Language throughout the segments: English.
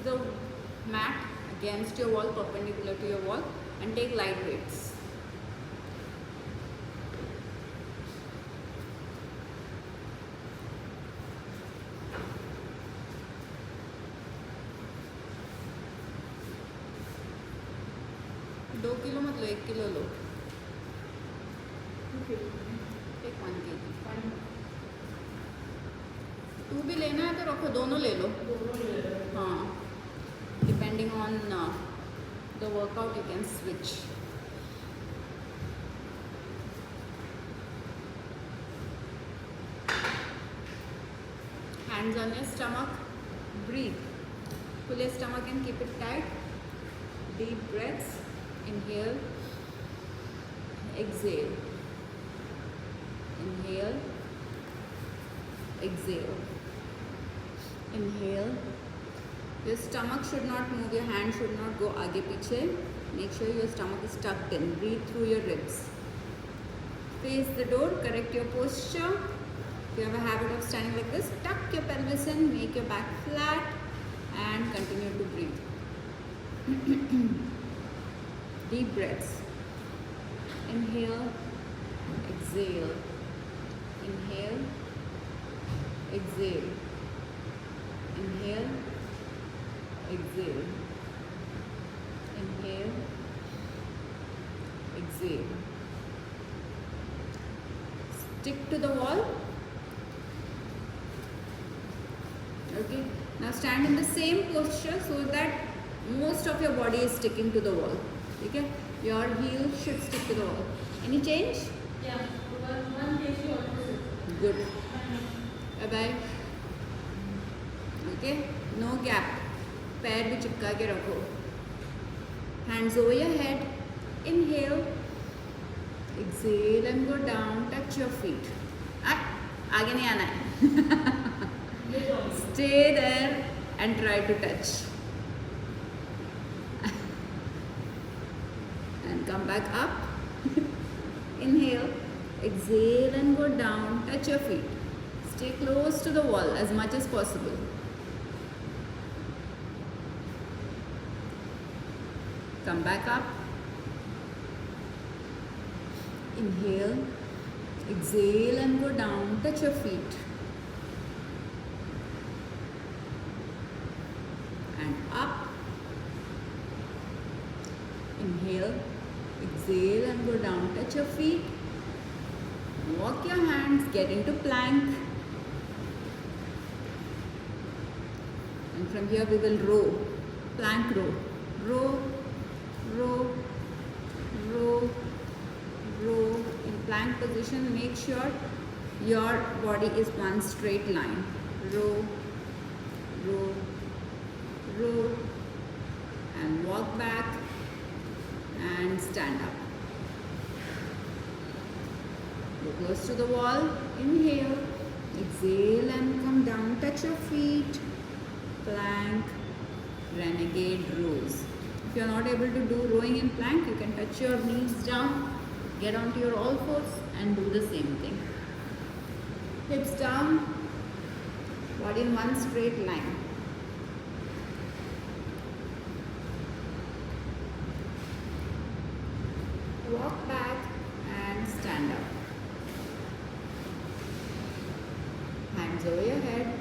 the mat against your wall, perpendicular to your wall, and take light weights. दो kilo मत लो, 1 kilo लो. Take 1 kg. 2 भी लेना है तो रखो, दोनों ले लो. हाँ, depending on the workout you can switch. Hands on your stomach, breathe. Pull your stomach and keep it tight. Deep breaths, inhale, exhale. Inhale, exhale. Inhale. Your stomach should not move, your hand should not go आगे पीछे. Make sure your stomach is tucked in. Breathe through your ribs. Face the door, correct your posture. If you have a habit of standing like this, tuck your pelvis in, make your back flat, and continue to breathe. Deep breaths. Inhale, exhale. Inhale, exhale. Inhale, exhale. Inhale, exhale. Stick to the wall. Okay, now stand in the same posture so that most of your body is sticking to the wall. Okay, your heel should stick to the wall. Any change? Yeah, one kg also. Good. Bye bye. Okay, no gap. पैर भी चिपका के रखो. Hands over your head. Inhale. Exhale and go down. Touch your feet. आगे नहीं आना है. Stay there and try to touch. And come back up. Inhale. Exhale and go down. Touch your feet. Stay close to the wall as much as possible. Come back up. Inhale. Exhale and go down. Touch your feet. And up. Inhale. Exhale and go down. Touch your feet. Walk your hands. Get into plank. And from here we will row. Plank row. Row. Row, row, row. In plank position, make sure your body is one straight line. Row, row, row, and walk back and stand up. Go close to the wall. Inhale, exhale and come down. Touch your feet. Plank, renegade rows. If you are not able to do rowing in plank, you can touch your knees down, get onto your all fours and do the same thing. Hips down, body in one straight line. Walk back and stand up. Hands over your head.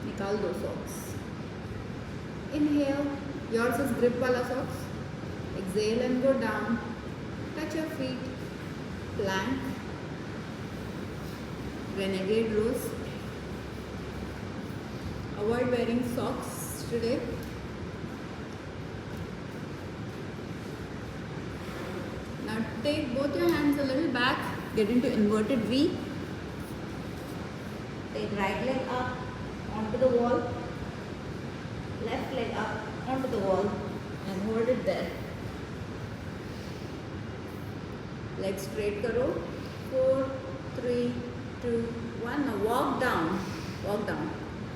Nikal do socks. Inhale, yours is grip wala socks. Exhale and go down. Touch your feet. Plank. Renegade rows. Avoid wearing socks today. Now take both your hands a little back. Get into inverted V. Take right leg up onto the wall. Left leg up onto the wall and hold it there. Leg straight karo. 4, 3, 2, 1. Now walk down. Walk down.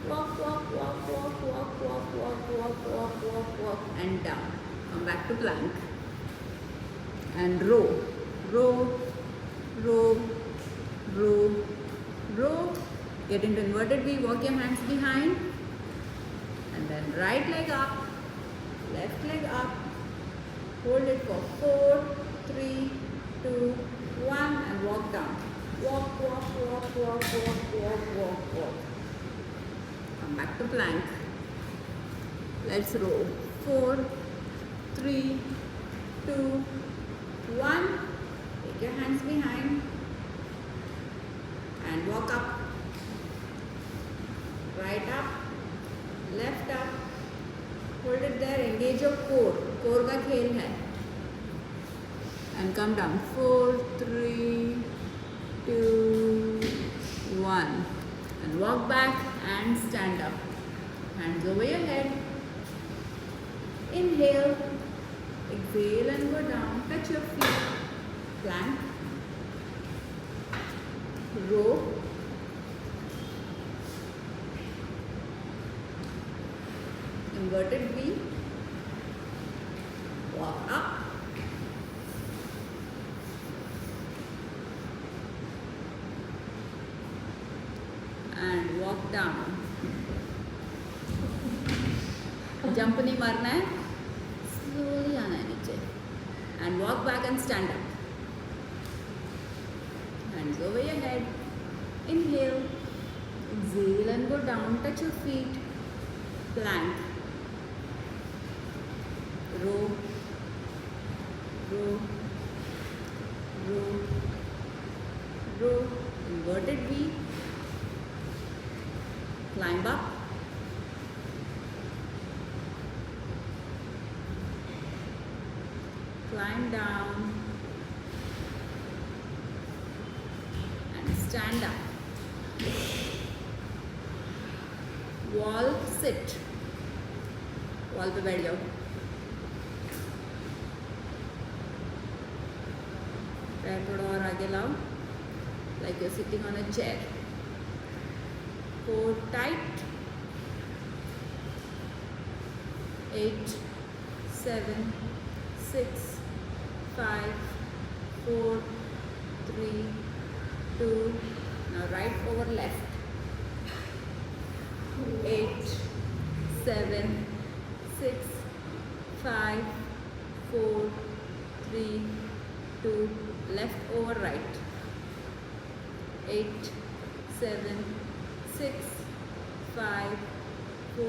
Walk, walk, walk, walk, walk, walk, walk, walk, walk, walk, walk, and down. Come back to plank. And row. Row, row, row, row. Get into inverted V. Walk your hands behind. then right leg up, left leg up. Hold it for 4, 3, 2, 1 and walk down. Walk, walk, walk, walk, walk, walk, walk, walk. Come back to plank. Let's roll. 4, 3, 2, 1. Take your hands behind and walk up. Right up, left up. Hold it there. Engage your core. Core का खेल है. And come down. 4, 3, 2, 1. And walk back and stand up. Hands over your head. Inhale. Exhale and go down. Touch your feet. Plank. Row. Inverted V. Walk up. And walk down. Jump नहीं मारना है. Slowly आना है नीचे. And walk back and stand up. Hands over your head. Inhale. Exhale and go down. Touch your feet. Plank. Row. Row. Row. Row. Inverted V. Climb up. Climb down. And stand up. Wall sit. Wall पे बैठ जाओ. पैर थोड़ा और आगे लाओ. Like you're sitting on a chair. Core tight. 8, 7, 6, 5, 4, 3, 2. Now right over left. 8, 7, 6, 5, 4, 3, 2. Left over right. 8, 7, 6, 5, 4,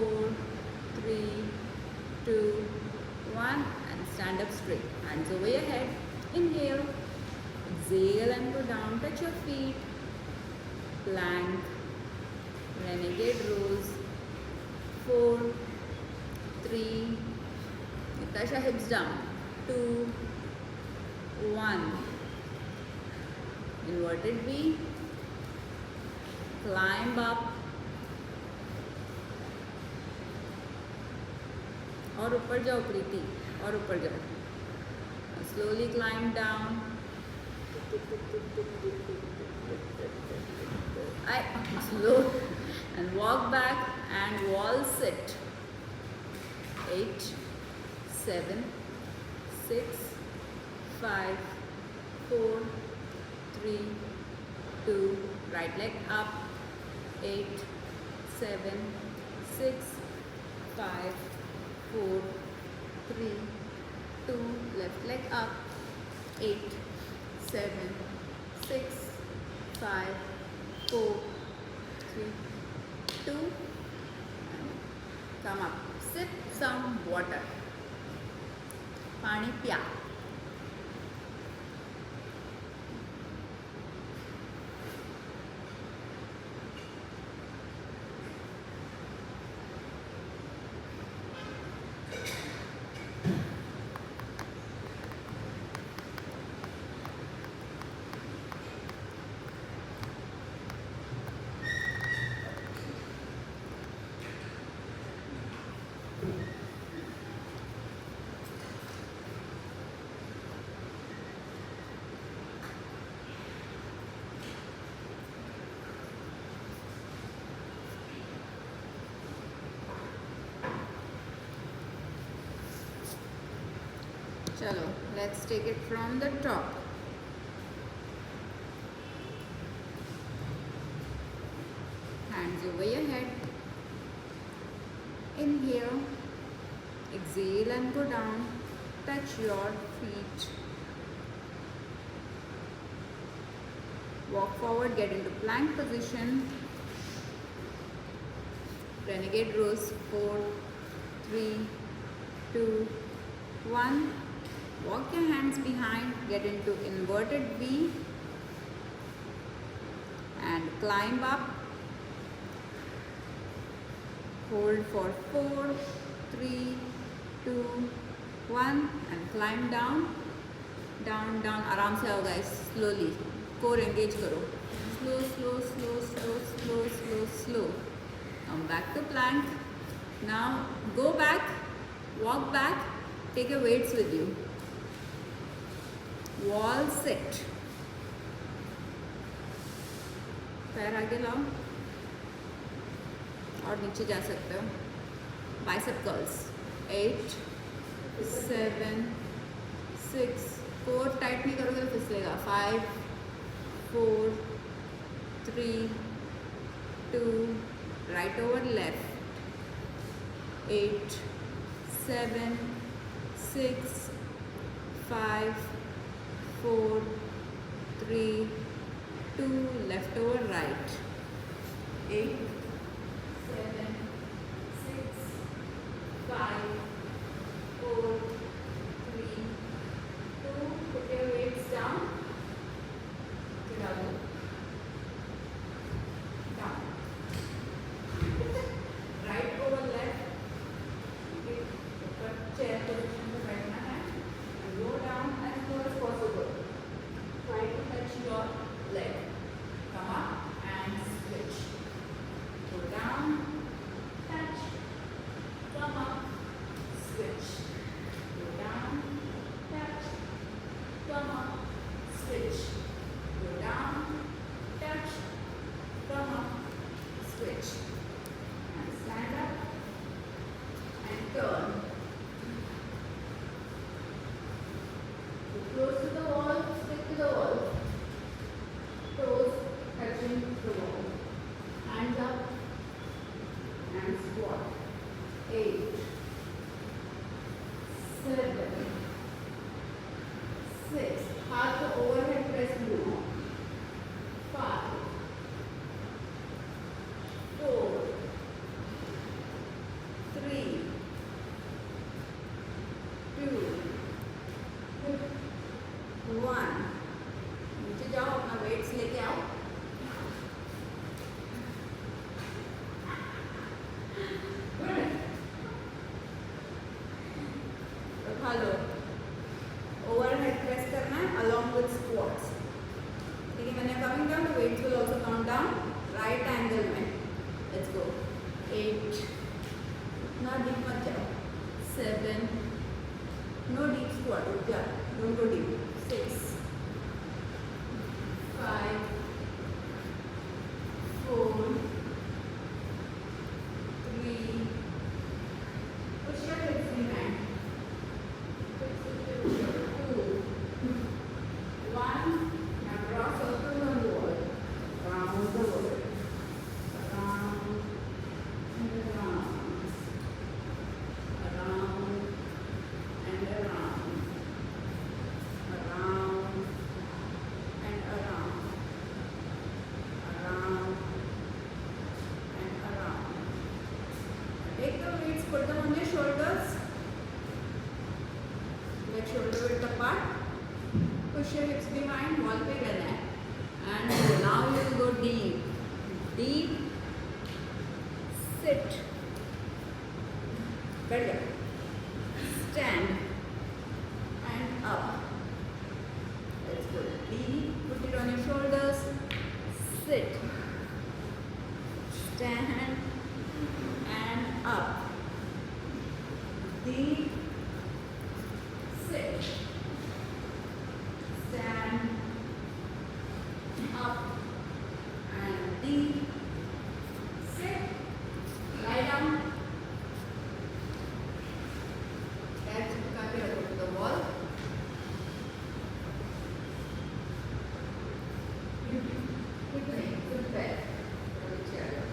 3, 2, 1 and stand up straight. Hands over your head. Inhale. Exhale and go down. Touch your feet. Plank. Renegade rows. 4, 3. Touch your hips down. 2, 1. Inverted V. Climb up. और ऊपर जाओ प्रीति. और ऊपर जाओ. Slowly climb down. Slow and walk back and wall sit. 8, 7, 6, 5, 4, 3, 2. Right leg up. 8, 7, 6, 5, 4, 3, 2. Left leg up. 8, 7, 6, 5, 4, 3, 2. Come up. Sip some water. पानी पिया. Chalo, let's take it from the top. Hands over your head. Inhale. here. Exhale and go down. Touch your feet. Walk forward, get into plank position. Renegade rows. 4, 3, 2, 1. Walk your hands behind, get into inverted V and climb up. Hold for 4, 3, 2, 1 and climb down. Down, down. आराम से आओ guys. Slowly. Core engage करो. Slow, slow, slow, slow, slow, slow, slow. Come back to plank. Now go back, walk back, take your weights with you. Wall sit. पैर आगे लाओ और नीचे जा सकते हो. Bicep curls. 8, 7, 6. कोर टाइट नहीं करोगे तो फिसलेगा. 5, 4, 3, 2. Right over left. 8, 7, 6, 5, 4, 3, 2. Left over right. 8, 7, 6, 5, 4, 3, 2. Put your weights down. Down. Right over left. Chair position पे बैठना है. And go down as low as possible. Try to touch your leg. Come up and switch. Go down, touch, come up, switch. Go down, touch, come up, switch. Go down, touch, come up, switch. And stand up and turn. Close to the wall, stick to the wall. Toes touching the wall. Hands up and squat. 8, 7, 6. हाथ को overhead press करो. 5, 4, 3, 2, 1. नीचे जाओ, अपना weights लेके आओ. उठा लो. Overhead press करना है along with squats. ठीक है. When you're coming down, the weights will also come down. Right angle में. Let's go. 8. ना deep मत जाओ. 7. No deep squat. उठ जा. Don't go deep. 6, 5, 4, 3. Push your hips behind. 2, 1. Now draw circles on the wall. Round the wall. Around and around. Around and around. Around and around. Around and around. Take the weights, put them on your shoulders. Let shoulder width apart. Push your hips behind. Wall पे रहना है. And now you will go deep. Deep. Sit. बैठ जाओ. Stand. And up. Let's go deep. Put it on your shoulders. Sit. Stand. And up. Deep. Sit. Stand. Up. And deep. Sit. Lie down. पैर चिपका के रखो to the wall. Good leg, good पैर. नीचे आ जाओ.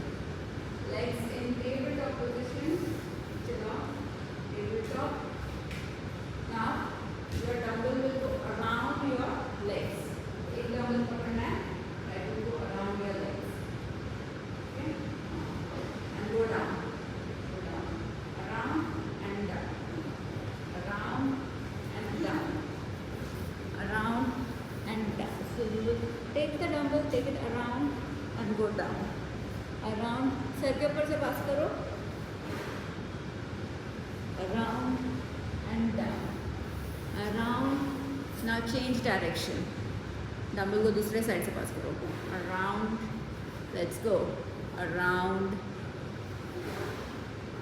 take it around and go down. Around, sir के ऊपर से पास करो. Around and down. Around. Now change direction. Dumbbell को दूसरे साइड से पास करो. Around. Let's go. Around.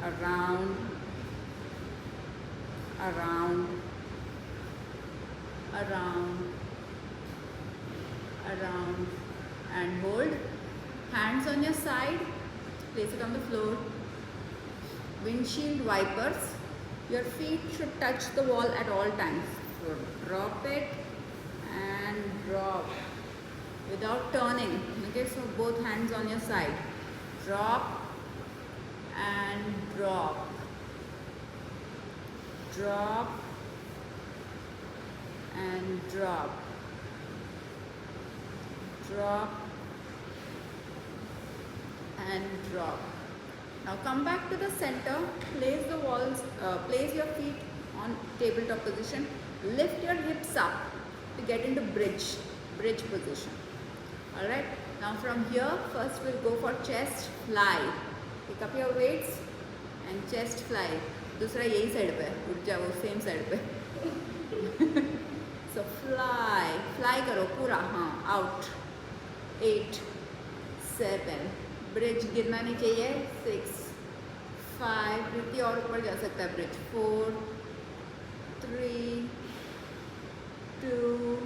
Around. Around. Around. Around. And hold. Hands on your side. Place it on the floor. Windshield wipers. Your feet should touch the wall at all times. So drop it and drop without turning. Okay, so both hands on your side. Drop and drop. Drop and drop. Drop and drop. Now come back to the center. Place the walls. Place your feet on tabletop position. Lift your hips up to get into bridge position. All right. Now from here, first we'll go for chest fly. Pick up your weights and chest fly. दूसरा यही side पे, उठ जाओ same side पे. So fly करो पूरा. हाँ, out. 8, 7. Bridge गिरना नहीं चाहिए. 6, 5. प्रीति और ऊपर जा सकता है bridge. 4, 3, 2,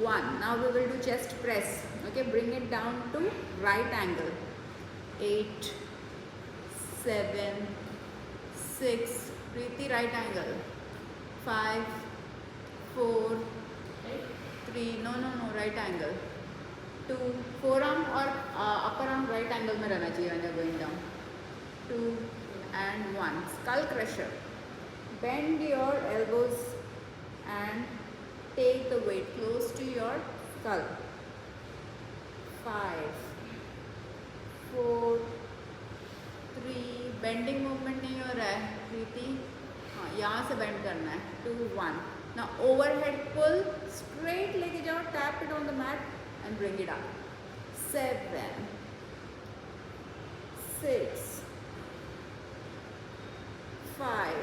1. Now we will do chest press. Okay, bring it down to right angle. 8, 7, 6. Preeti, right angle. 5, 4, 3. No, right angle. 2. Forearm और upper arm right angle में रहना चाहिए when you're going down. 2 and 1. Skull crusher. Bend your elbows and take the weight close to your skull. 5, 4, 3. Bending movement नहीं हो रहा है प्रीति. हाँ, यहाँ से बेंड करना है. 2, 1. Now overhead pull. Straight लेके जाओ. Tap it on the mat and bring it up. 7, 6, 5,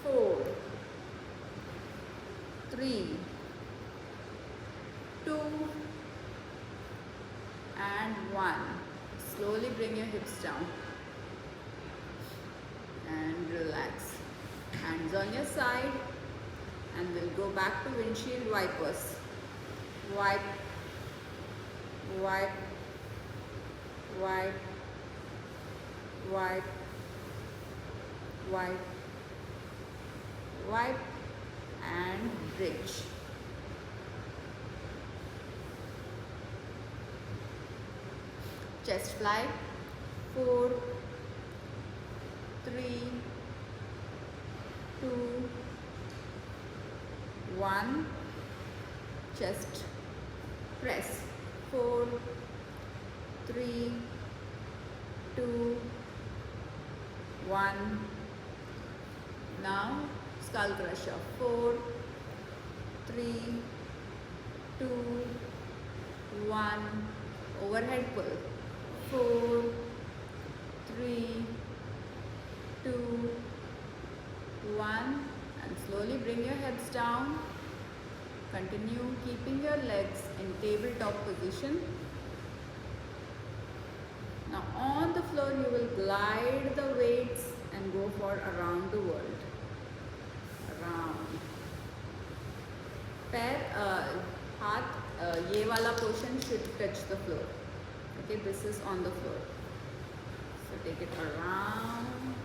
4, 3, 2 and 1. Slowly bring your hips down and relax. Hands on your side and we'll go back to windshield wipers. Wipe, wipe, wipe, wipe, wipe, wipe and bridge. Chest fly. 4, 3, 2, 1. Chest press. 4, 3, 2, 1. Now skull crusher. 4, 3, 2, 1. Overhead pull. 4, 3, 2, 1. And slowly bring your hips down. Continue keeping your legs in tabletop position. Now on the floor you will glide the weights and go for around the world. Around. पैर हाथ ये वाला portion should touch the floor. Okay, this is on the floor. So take it around.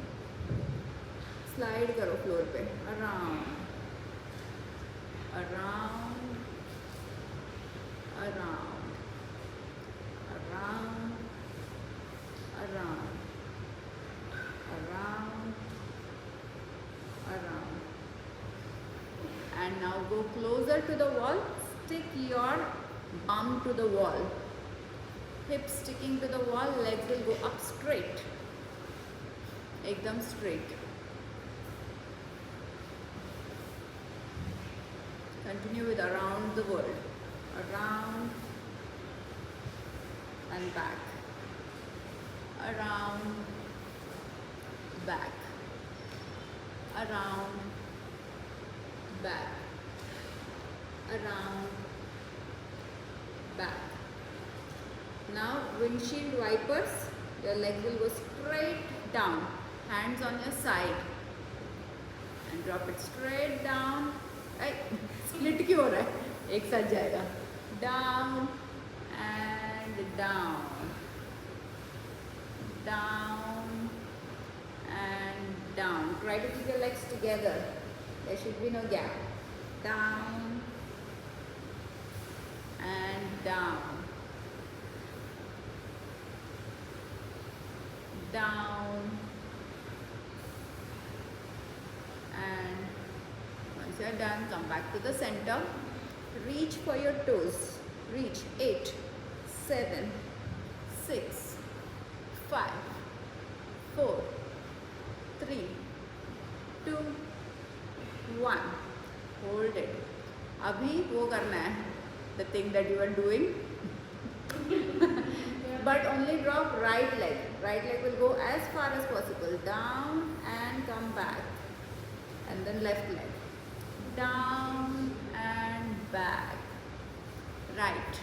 Slide करो floor पे. Around. Around. Around. Around. Around. Around. Around. And now go closer to the wall. Stick your bum to the wall. Hips sticking to the wall, legs will go up straight. एकदम straight. Continue with around the world. around and back, around, back, around, back, around, back. Now windshield wipers, your leg will go straight down, hands on your side and drop it straight down. Split क्यों हो रहा है, एक साथ जाएगा. Down and down, down and down. Try to keep your legs together. There should be no gap. Down and down, down and once you are done, come back to the center. Reach for your toes. Reach. 8, 7, 6, 5, 4, 3, 2, 1. Hold it. अभी वो करना है, the thing that you are doing. But only drop right leg. Right leg will go as far as possible. Down and come back. And then left leg. Down and back. Right.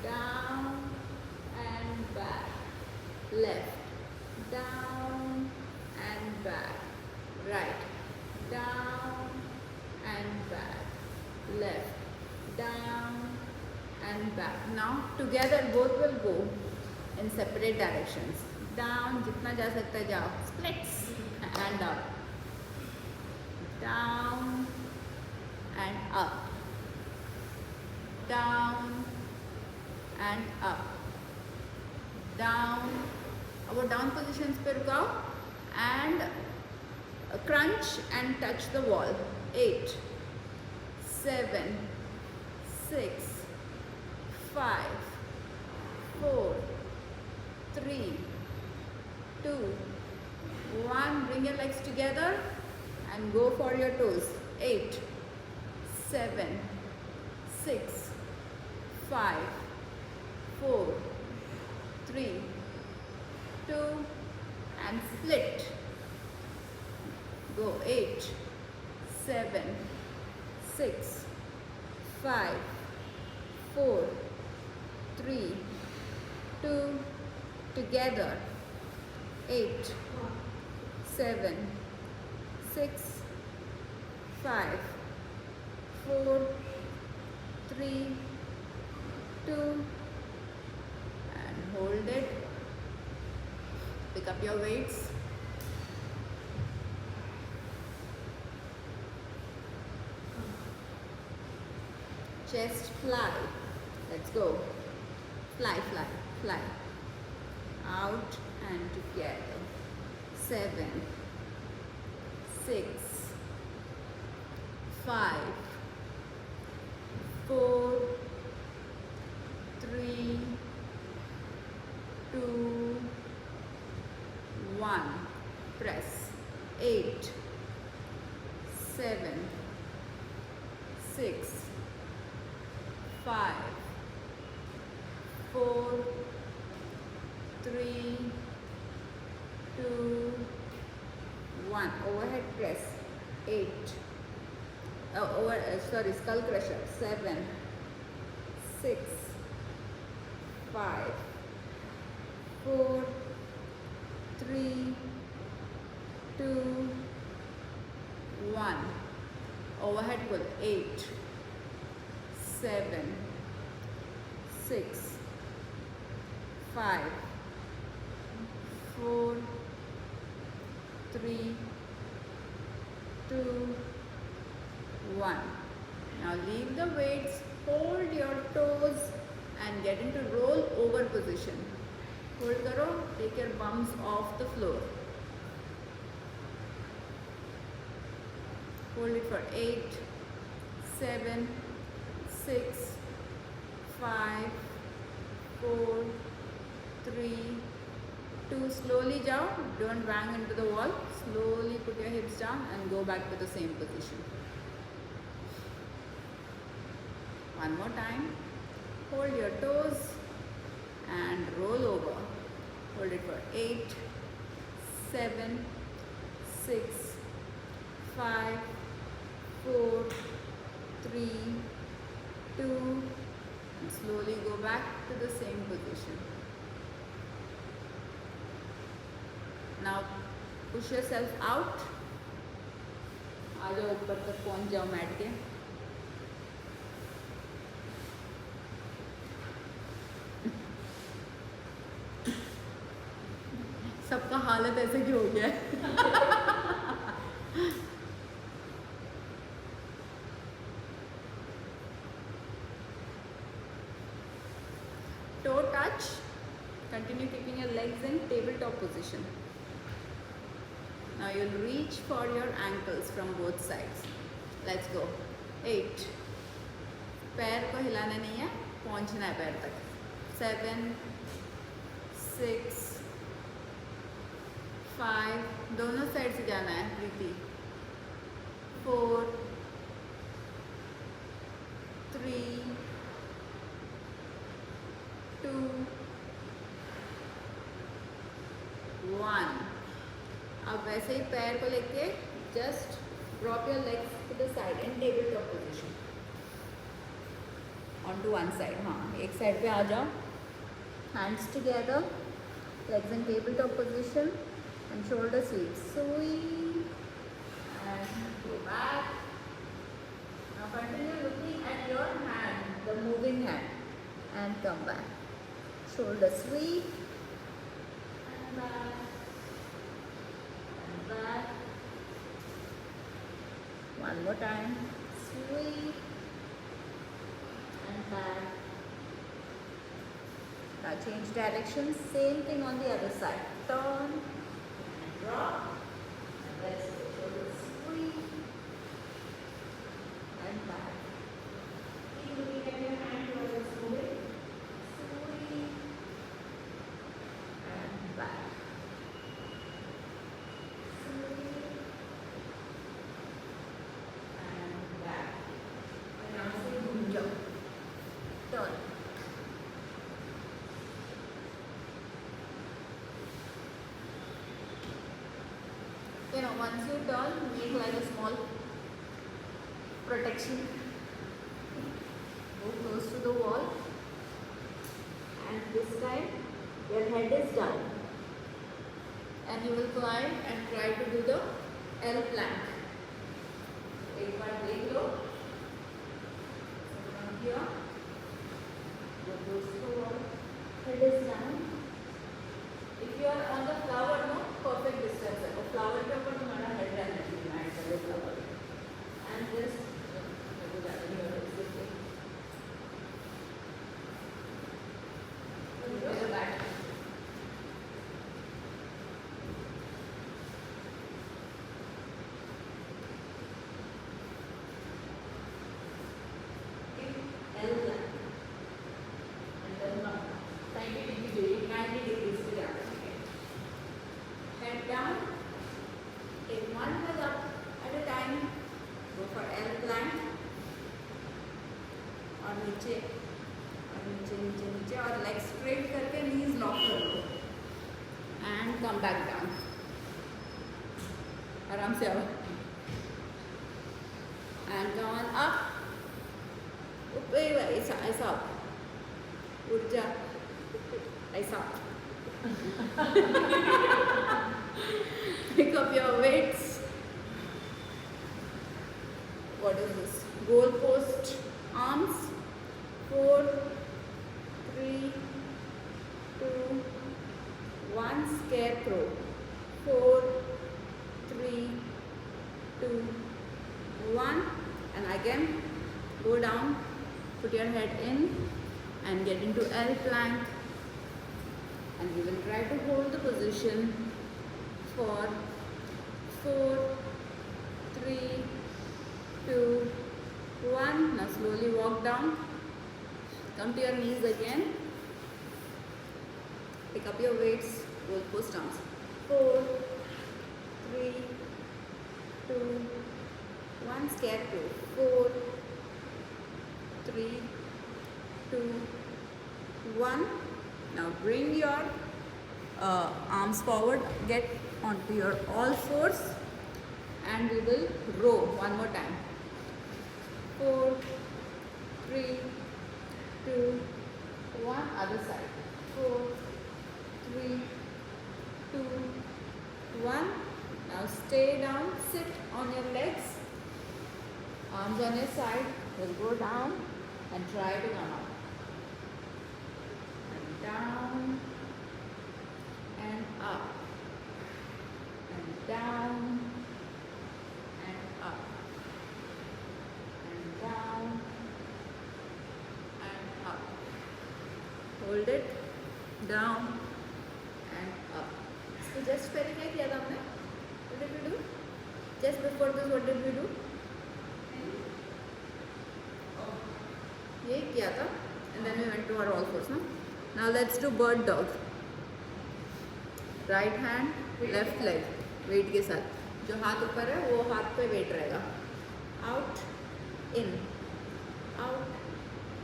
Down and back. Left. Down and back. Right. Down and back. Left. Down and back. Now together both will go in separate directions. Down, जितना जा सकता है जाओ. Splits and up. Down and up. Down and up. Down. अब down positions पे रुकाओ and crunch and touch the wall. 8, 7, 6, 5, 4, 3, 2, 1. Bring your legs together and go for your toes. 8, 7, 6, 5, 4, 3, 2 and split. Go. 8, 7, 6, 5, 4, 3, 2 together. 8, 7, 6, 5, 4, 3, 2 and hold it. Pick up your weights. Chest fly. Let's go. Fly, fly, fly. Out and together. 7, 6, 5, 4, 3, 2, 1. Press. 8, 7, 6, 5, 4, 3, 2, 1. Overhead press. 8. Skull crusher. 7, 6, 5, 4, 3, 2, 1. Overhead pull. 8, 7, 6, 5, 4, 3, 2, 1. Now leave the weights, hold your toes and get into roll over position. Hold karo, take your bums off the floor. Hold it for 8, 7, 6, 5, 4, 3, 2. Slowly jao, don't bang into the wall. Slowly put your hips down and go back to the same position. One more time. 8, 7, 6, 5, 4, 3, 2, and slowly go back to the same position. Now push yourself out. आ जाओ ऊपर तक पहुंच जाओ mat के. सबका हालत ऐसे क्यों हो गया है? Toe touch. Continue keeping your legs in tabletop position. Now you'll reach for your ankles from both sides. Let's go. 8. पैर को हिलाना नहीं है, पहुंचना है पैर तक. 7, 6, 5. दोनों साइड से जाना है प्रीति. 4, 3, 2, 1. अब वैसे ही पैर को लेके just drop your legs to the side in table top position. On to one side. हाँ, एक साइड पे आ जाओ. Hands together, legs in tabletop position and shoulder sweeps. Sweep and go back. Now continue looking at your hand, the moving hand, and come back. Shoulder sweep and back. Back. One more time. Sweep and back. Now change direction. Same thing on the other side. Turn and drop. And let's go. Shoulder sweep and back. Keep looking at your hand while it's moving. Sweep and back. Once you turn, make like a small protection. Go close to the wall, and this time your head is down, and you will climb and try to do the L plank. एक बार देख लो. From here, go close to the wall. Head is down. If you are on the flower, no, perfect distance है. और flower के ऊपर तुम्हारा head रहना चाहिए, mat वाले flower. And just go back to your existing. Go back. L line. And then 90 degrees to down. Head down. Take one leg up at a time. Go for L plank. और नीचे और leg straight करके knees lock कर लो. And come back down. आराम से आओ. And come on up. ऊपर ऐसा up. उठ जा. ऐसा. Pick up your weights. What is this? Goal post arms. 4, 3, 2, 1. Scarecrow. 4, 3, 2, 1. And again, go down. Put your head in and get into L plank. And we will try to hold the position for 4, 3, 2, 1. Now slowly walk down. Come to your knees again. Pick up your weights. Goal post arms. 4, 3, 2, 1. Scarecrow. 4, 3, 2, 1. Now bring your arms forward, get onto your all fours, and we will row one more time. 4, 3, 2, 1. Other side. 4, 3, 2, 1. Now stay down. Sit on your legs. Arms on your side. We'll go down and try to come up. And down and up. And down and up. And down and up. Hold it down and up. So just पहले क्या किया था हमने? What did we do? Just before this, what did we do? ये किया था, and then we went to our all fours. No? Now let's do bird dog. Right hand, left leg, weight के साथ. जो हाथ ऊपर है वो हाथ पे weight रहेगा. Out, in, out,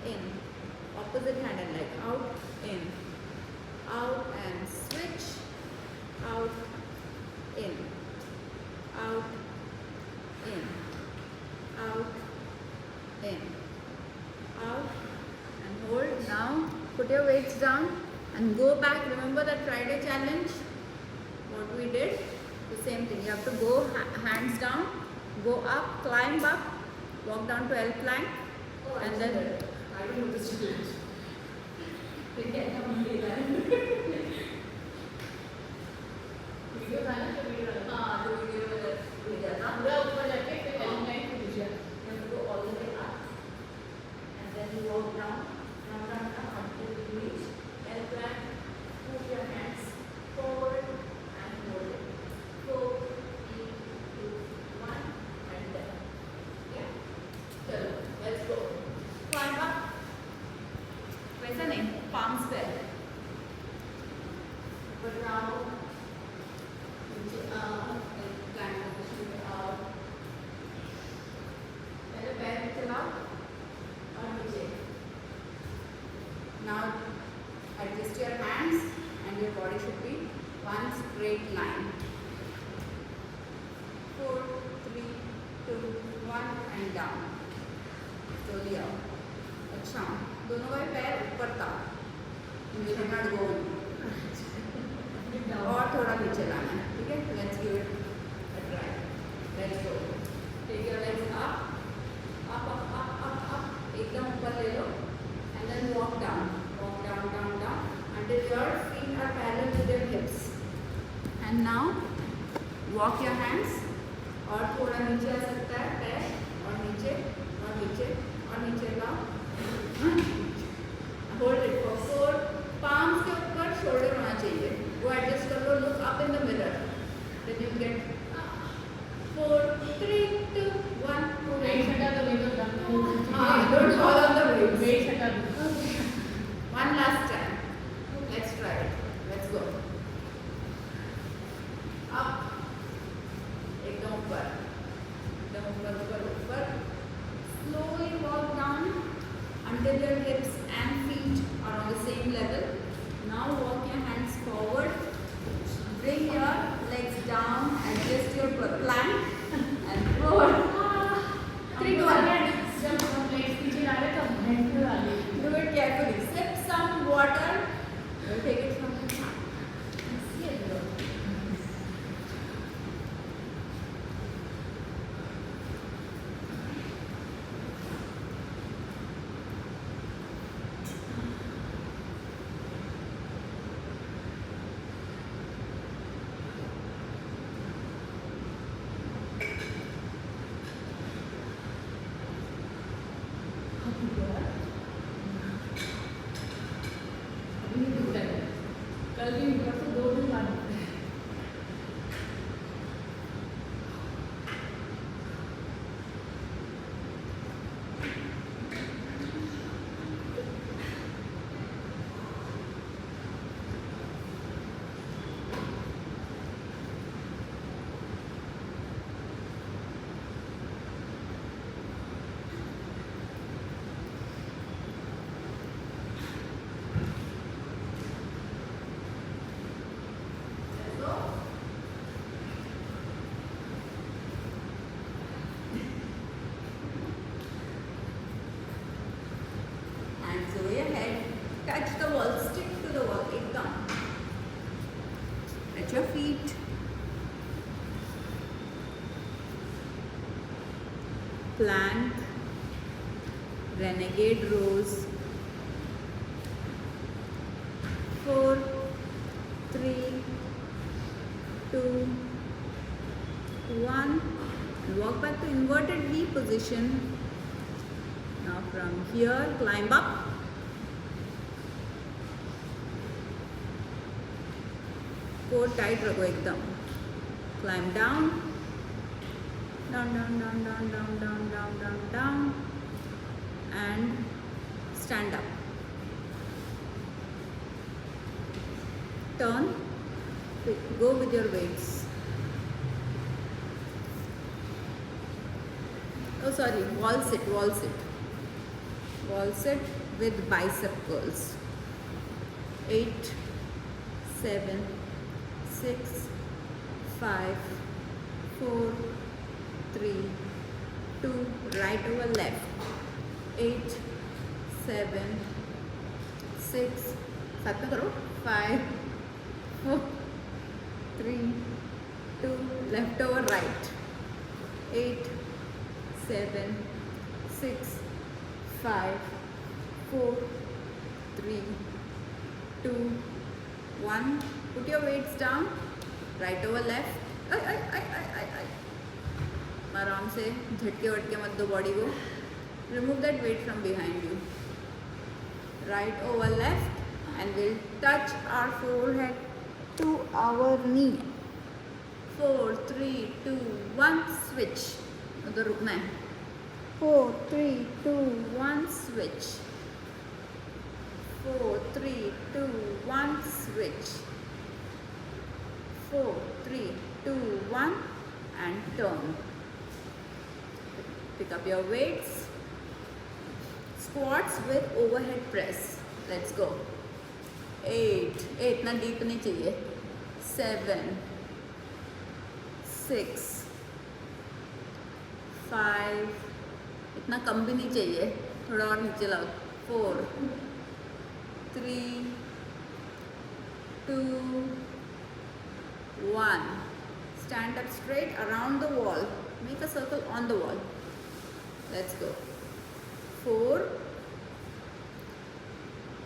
in. Opposite hand and leg. Out, in, out and switch. Out, in, out, in, out, in, out, and hold. Now put your weights down and go back. Remember that Friday challenge? What we did? The same thing. You have to go hands down, go up, climb up, walk down to L plank, and then. I don't know this challenge. They get up on the video था ना जो video था हाँ, जो video में भेजा था. पूरा ऊपर जाके फिर ऑनलाइन को भेजा You have to go all the way up, and then you walk down, down until you reach L plank. Move your hands forward and hold it. 4, 3, 2, 1, and down. Yeah. चलो, let's go. Climb up. वैसा नहीं, palms पे. ऊपर जाओ. नीचे आओ. Plank position में आओ. पहले पैर चलाओ और नीचे. Now adjust your hands and your body should be one straight line. 4, 3, 2, 1 and down. Slowly out. अच्छा, दोनों का पैर ऊपर था. You should not go. और थोड़ा नीचे लाना है, ठीक है? Let's give it a try. Let's go. Take your legs up. Up, up, up, up, up. एकदम ऊपर ले लो. And then walk down. Walk down, down, down. Until your feet are parallel with your hips. And now, walk your hands. और थोड़ा नीचे आ सकता है पैर. और नीचे, और नीचे, और नीचे लाओ. Hold it for 4. Palms के ऊपर shoulder होना चाहिए. वो adjust कर लो. Look up in the mirror. Then you get 4, 3, 2, 1. Wait हटा दो नहीं तो दम हाँ, don't fall on the weights. Weight हटा दो One last time. Let's try it. Let's go. Up. एकदम ऊपर. एकदम ऊपर, ऊपर, ऊपर. Slowly walk down until your hips and feet are on the same level. Now walk your hands forward. Bring your legs down. Adjust your plank and roll. 3, 2, 1. जब हम legs पीछे ला रहे तब भयंकर वाली Do it carefully. Sip some water. We'll take it from the top. अभी नहीं दुखता है कल भी परसों 2 दिन बाद दुखता है plank, renegade rows. 4, 3, 2, 1. Walk back to inverted V position. Now from here, climb up. Core tight रखो एकदम. Climb down. Down, down, down, down, down, down, down, down, down. And stand up. Turn. Go with your weights. Oh sorry, wall sit, wall sit. Wall sit with bicep curls. 8, 7, 6, 5, 4, 3, 2, right over left. 8, 7, 6, 5, 4, 3, 2, left over right. 8, 7, 6, 5, 4, 3, 2, 1. Put your weights down. Right over left. आराम से झटके वटके मत दो body को. Remove that weight from behind you. Right over left, and we'll touch our forehead to our knee. 4, 3, 2, 1. Switch. उधर रुकना है. 4, 3, 2, 1. Switch. 4, 3, 2, 1. Switch. 4, 3, 2, 1. And turn. Pick up your weights. Squats with overhead press. Let's go. 8. इतना deep नहीं चाहिए. 7, 6, 5. इतना कम भी नहीं चाहिए. थोड़ा और नीचे लाओ. 4, 3, 2, 1. Stand up straight around the wall. Make a circle on the wall. Let's go. 4,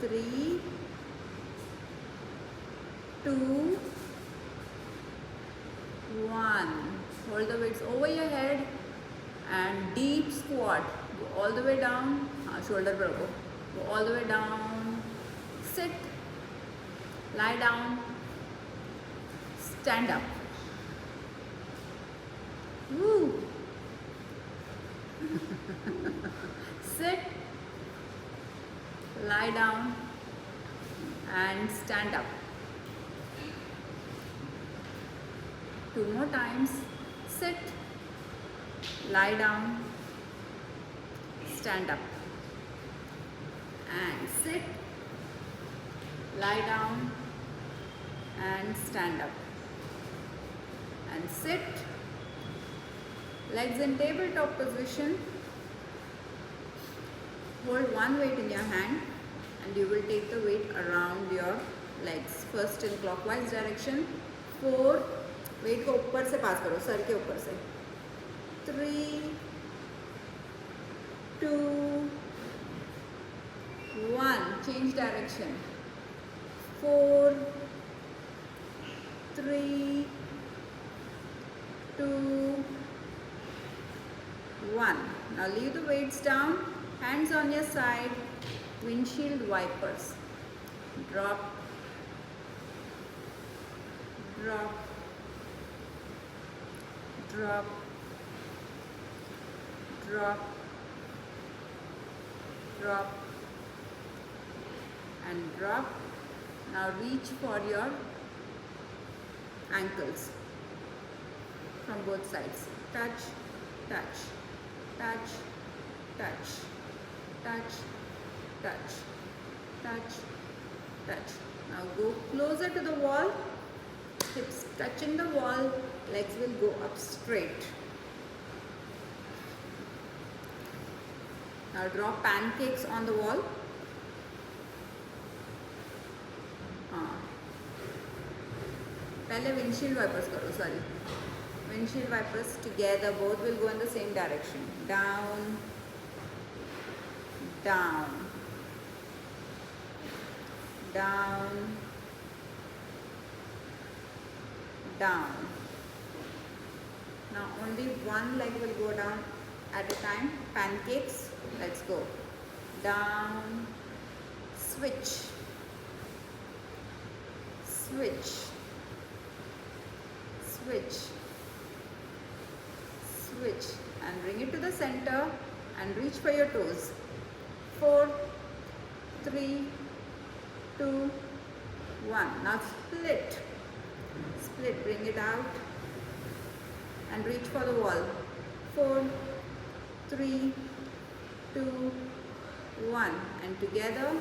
3, 2, 1. Hold the weights over your head and deep squat. Go all the way down. Shoulder पर रखो. Go all the way down. Sit. Lie down. Stand up. Woo. Sit, lie down, and stand up. 2 more times. Sit, lie down, stand up, and sit, lie down, and stand up, and sit. Legs in tabletop position. Hold one weight in your hand and you will take the weight around your legs. First in clockwise direction. 4. weight को ऊपर से पास करो, sir के ऊपर से. 3, 2, 1. Change direction. 4, 3, 2, 1. Now leave the weights down. Hands on your side. Windshield wipers. Drop. Drop. Drop. Drop. Drop. And drop. Now reach for your ankles from both sides. Touch. Touch. Touch, touch, touch, touch, touch, touch. Now go closer to the wall. Hips touching the wall. Legs will go up straight. Now draw pancakes on the wall. पहले windshield wipers करो, sorry. windshield wipers together, both will go in the same direction. Down, down, down, down. Now only one leg will go down at a time. Pancakes. Let's go. Down, switch, switch, switch, switch, and bring it to the center and reach for your toes. 4, 3, 2, 1. Now split, split, bring it out and reach for the wall. 4, 3, 2, 1, and together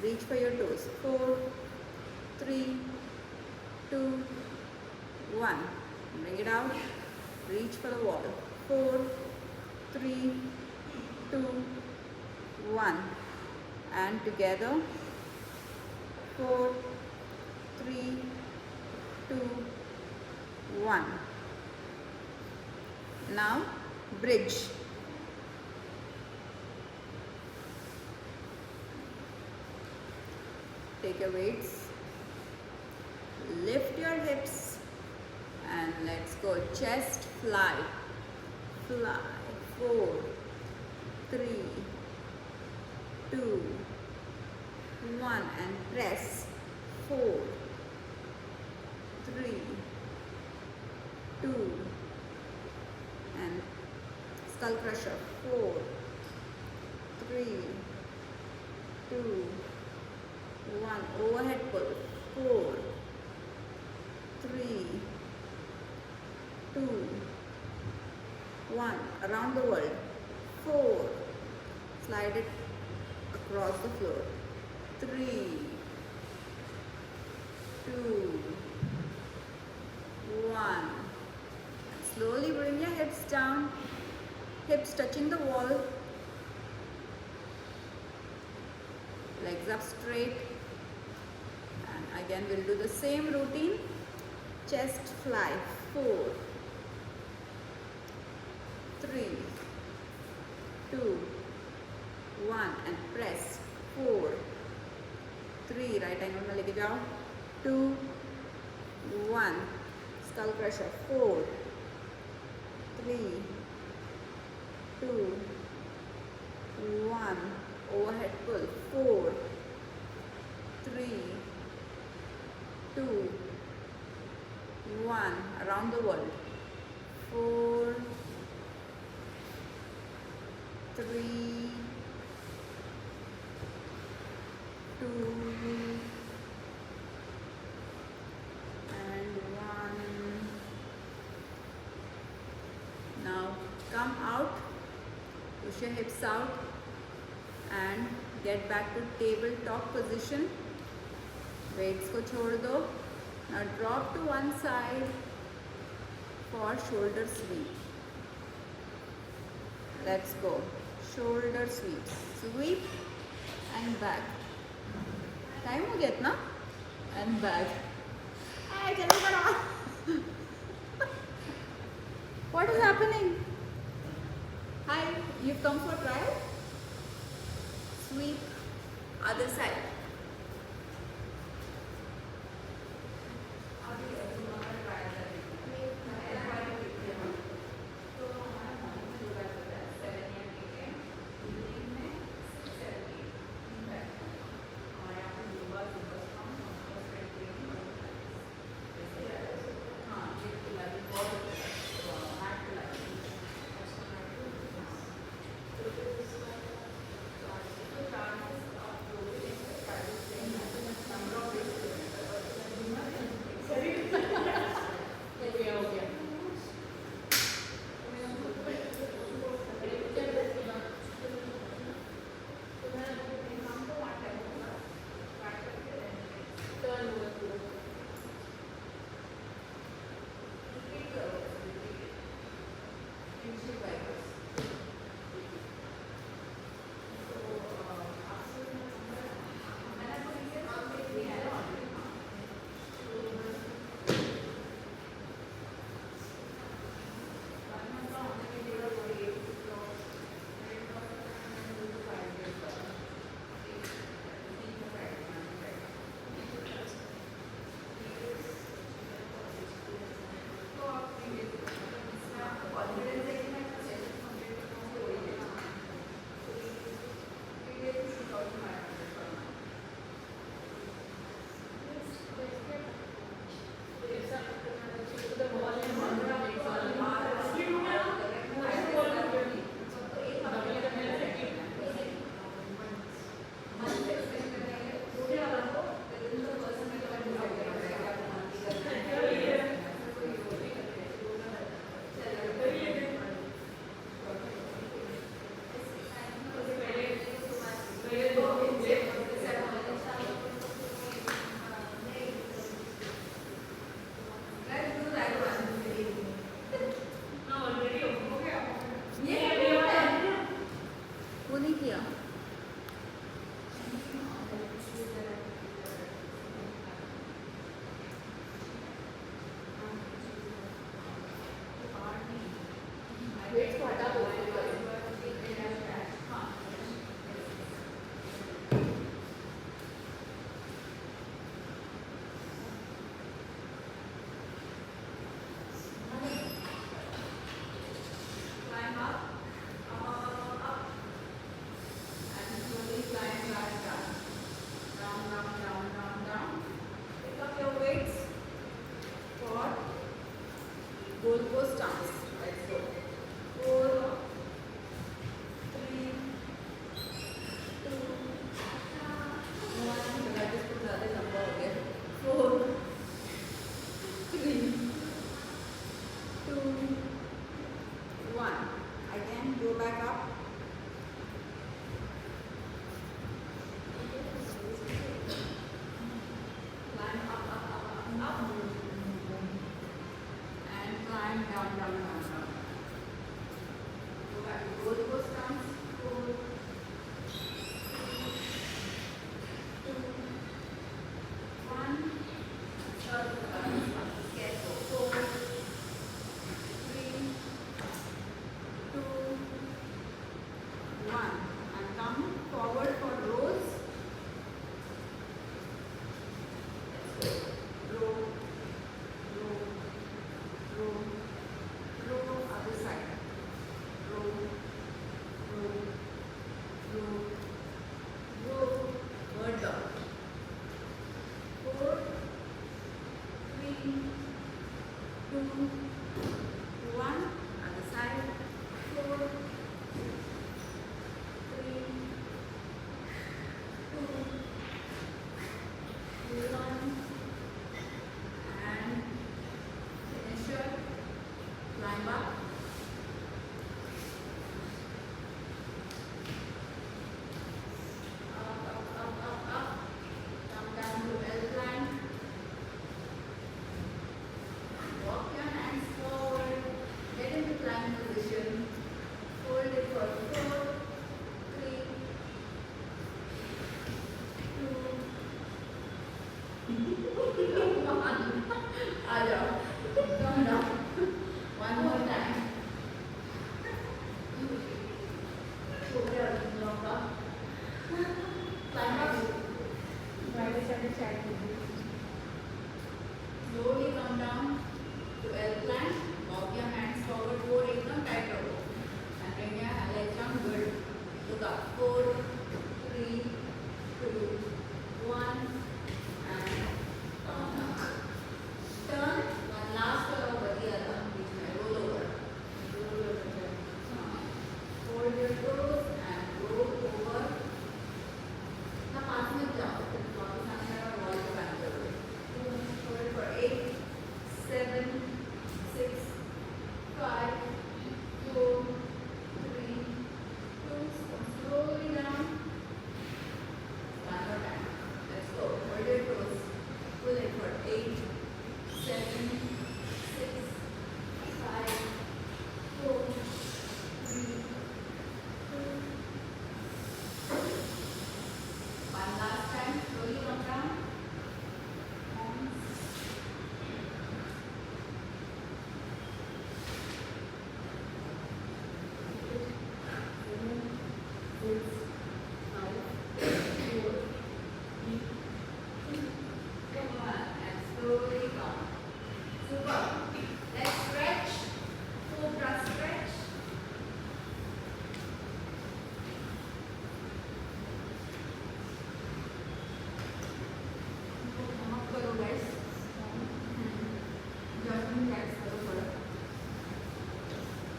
reach for your toes. 4, 3, 2, 1. Bring it out, reach for the wall. 4, 3, 2, 1, and together. 4, 3, 2, 1. Now bridge. Take your weights, lift your hips, and let's go. Chest fly, fly. 4, 3, 2, 1, and press. 4, 3, 2, and skull crusher. 4, 3, 2, 1. Overhead pull. 4, 3, 2, 1. Around the world. 4. Slide it across the floor. 3, 2, 1. Slowly bring your hips down. Hips touching the wall. Legs up straight. And again we'll do the same routine. Chest fly. 4, 3, 2, 1, and press. 4, 3, right angle में लेके जाओ. 2, 1, skull crusher. 4, 3, 2, 1, overhead pull. 4, 3, 2, 1, around the world. 4, 3, 2, and 1. Now come out, push your hips out and get back to tabletop position. Weights को छोड़ दो. Now drop to one side for shoulder sweep. Let's go. Shoulder sweep. Sweep and back. Time हो गया ना? And back. Hey, जल्दी करो. What is happening? Hi, you've come for trial? Sweep. Other side. down, down, down, down. Go back to Gold Coast stance. 4, 2, 1. Start the balance. Careful. 4, 3, 2, 1. And come forward for rows. Let's go. Row, row, row, row, other side. Row, row, row, row, bird dog. 4, 3, 2, 1, other side. 4, 3, 2, 1, and finish your climb up. Up, up, up, up, up. Come down to L plank. Walk your hands forward. Get into plank position. Hold it for 4, 3, 2, 1. आ जाओ. Come down. One more time. हो गया block up. Climb up. Slowly come down to L plank. Walk your hands forward. 4 एकदम tight रखो. And bring your legs down. Good. Look up. 4, 3, 2, 1, and come down. Turn. One last वाला बढ़िया था. बीच में roll over. Roll over. Hold your toes and roll over. ना पास में जाओ. फिर वापस आने का wall को bend करो. Hold it for 8, 7, 6, 5, 4, 3, 2. Slowly down. One more time. Let's go. Hold your toes. Pull it for 8, 7, 6, 5, 4, 3, 2. One last time. Slowly come down. Come on, and slowly come. Super. Let's stretch. Cobra stretch. Come up करो guys. Judgment relax करो थोड़ा.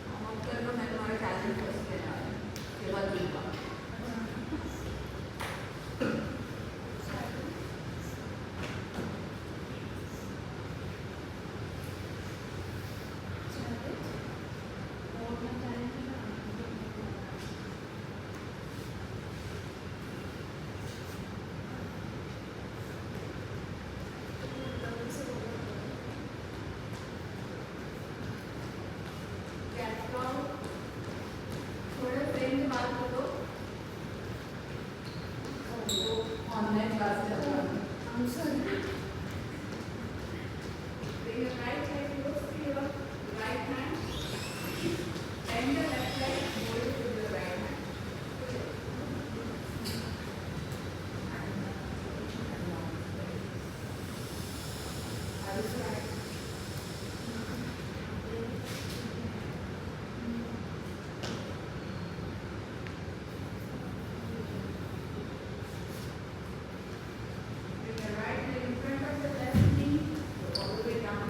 Come up कर लो. मैं तुम्हारा challenge first लेने वाली हूँ. ये बात दूँगा. Cat cow. थोड़ा फ्रेम के बात करो. ऑनलाइन क्लास चल रहा है. Bring your right leg close to your right hand. Bend the left leg. Hold it with your right hand. Other side. Bring your right leg in front of the left knee. Go all the way down.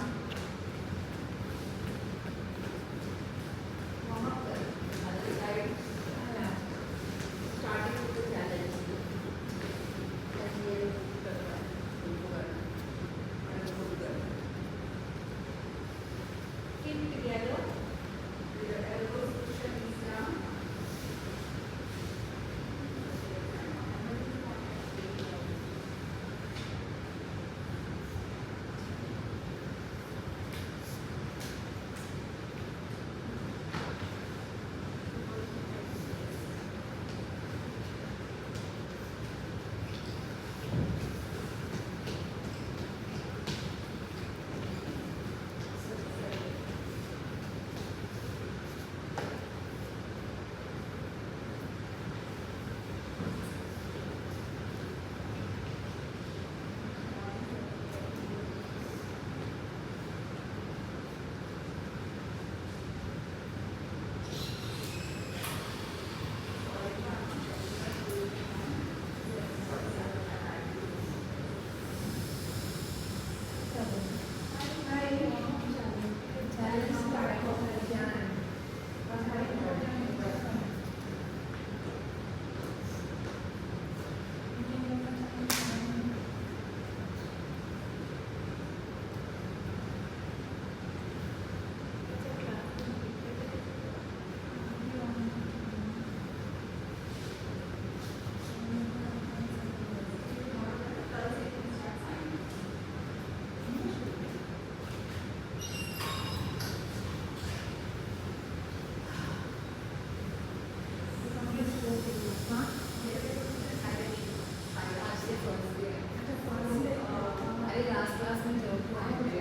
अरे last class में जब आए थे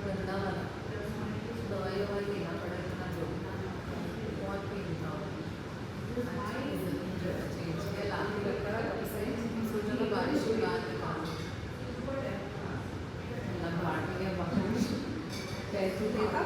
गंदा वाला दवाई ववाई देना पड़ा इतना जो बहुत पेन था चेंज किया लाल रखा तब से सोचा था बारिश के बाद में काम मतलब बाढ़ गया बाहर कैसे देगा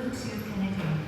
Bluetooth connected.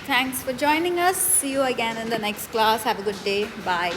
Thanks for joining us. See you again in the next class. Have a good day. Bye.